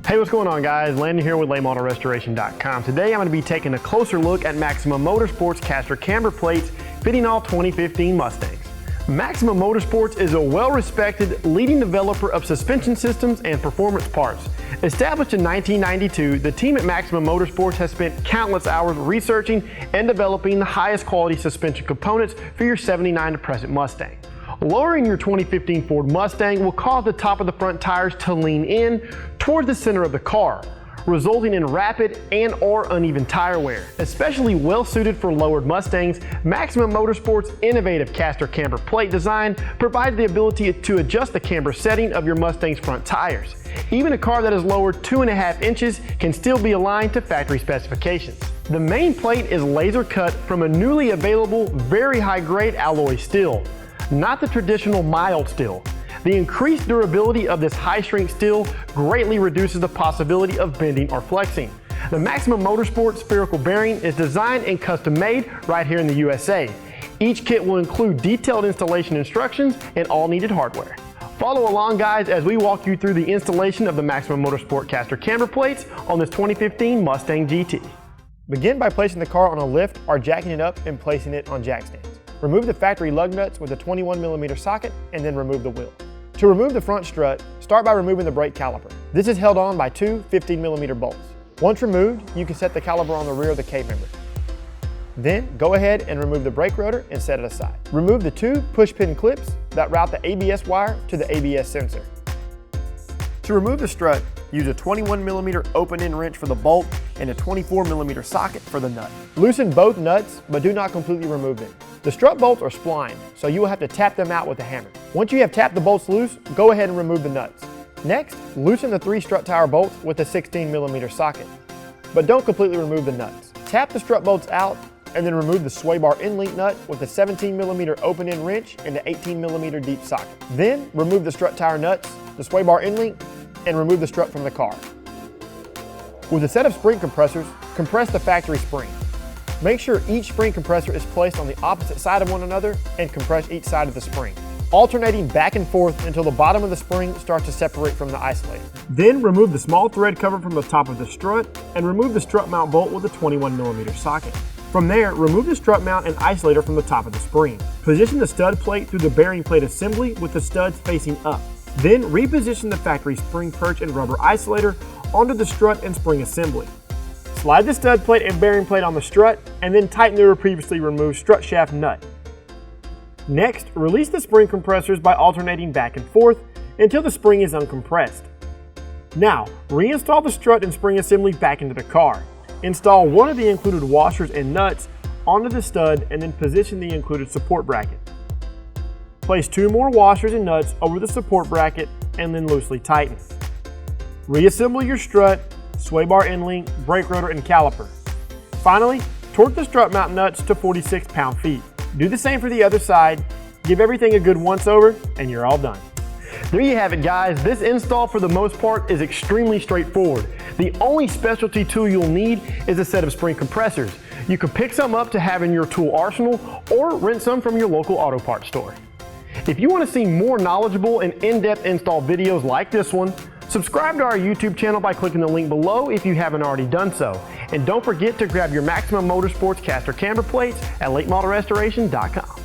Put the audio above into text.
Hey, what's going on, guys? Landon here with LateModelRestoration.com. Today I'm going to be taking a closer look at Maximum Motorsports caster camber plates fitting all 2015 Mustangs. Maximum Motorsports is a well-respected leading developer of suspension systems and performance parts. Established in 1992, the team at Maximum Motorsports has spent countless hours researching and developing the highest quality suspension components for your 79 to present Mustang. Lowering your 2015 Ford Mustang will cause the top of the front tires to lean in towards the center of the car, resulting in rapid and/or uneven tire wear. Especially well suited for lowered Mustangs, Maximum Motorsports' innovative caster camber plate design provides the ability to adjust the camber setting of your Mustang's front tires. Even a car that is lowered 2.5 inches can still be aligned to factory specifications. The main plate is laser cut from a newly available, very high grade alloy steel, not the traditional mild steel. The increased durability of this high-strength steel greatly reduces the possibility of bending or flexing. The Maximum Motorsports spherical bearing is designed and custom-made right here in the USA. Each kit will include detailed installation instructions and all needed hardware. Follow along, guys, as we walk you through the installation of the Maximum Motorsport caster camber plates on this 2015 Mustang GT. Begin by placing the car on a lift or jacking it up and placing it on jack stands. Remove the factory lug nuts with a 21mm socket and then remove the wheel. To remove the front strut, start by removing the brake caliper. This is held on by two 15mm bolts. Once removed, you can set the caliper on the rear of the K-member. Then go ahead and remove the brake rotor and set it aside. Remove the two push pin clips that route the ABS wire to the ABS sensor. To remove the strut, use a 21mm open-end wrench for the bolt and a 24mm socket for the nut. Loosen both nuts, but do not completely remove them. The strut bolts are splined, so you will have to tap them out with a hammer. Once you have tapped the bolts loose, go ahead and remove the nuts. Next, loosen the three strut tire bolts with a 16mm socket, but don't completely remove the nuts. Tap the strut bolts out and then remove the sway bar end link nut with a 17mm open-end wrench and an 18mm deep socket. Then remove the strut tire nuts, the sway bar end link, and remove the strut from the car. With a set of spring compressors, compress the factory spring. Make sure each spring compressor is placed on the opposite side of one another and compress each side of the spring, alternating back and forth until the bottom of the spring starts to separate from the isolator. Then remove the small thread cover from the top of the strut and remove the strut mount bolt with a 21mm socket. From there, remove the strut mount and isolator from the top of the spring. Position the stud plate through the bearing plate assembly with the studs facing up. Then reposition the factory spring perch and rubber isolator onto the strut and spring assembly. Slide the stud plate and bearing plate on the strut and then tighten the previously removed strut shaft nut. Next, release the spring compressors by alternating back and forth until the spring is uncompressed. Now, reinstall the strut and spring assembly back into the car. Install one of the included washers and nuts onto the stud and then position the included support bracket. Place two more washers and nuts over the support bracket and then loosely tighten. Reassemble your strut, sway bar end link, brake rotor, and caliper. Finally, torque the strut mount nuts to 46 pound-feet. Do the same for the other side, give everything a good once-over, and you're all done. There you have it, guys. This install for the most part is extremely straightforward. The only specialty tool you'll need is a set of spring compressors. You can pick some up to have in your tool arsenal or rent some from your local auto parts store. If you want to see more knowledgeable and in-depth install videos like this one, subscribe to our YouTube channel by clicking the link below if you haven't already done so. And don't forget to grab your Maximum Motorsports caster camber plates at LateModelRestoration.com.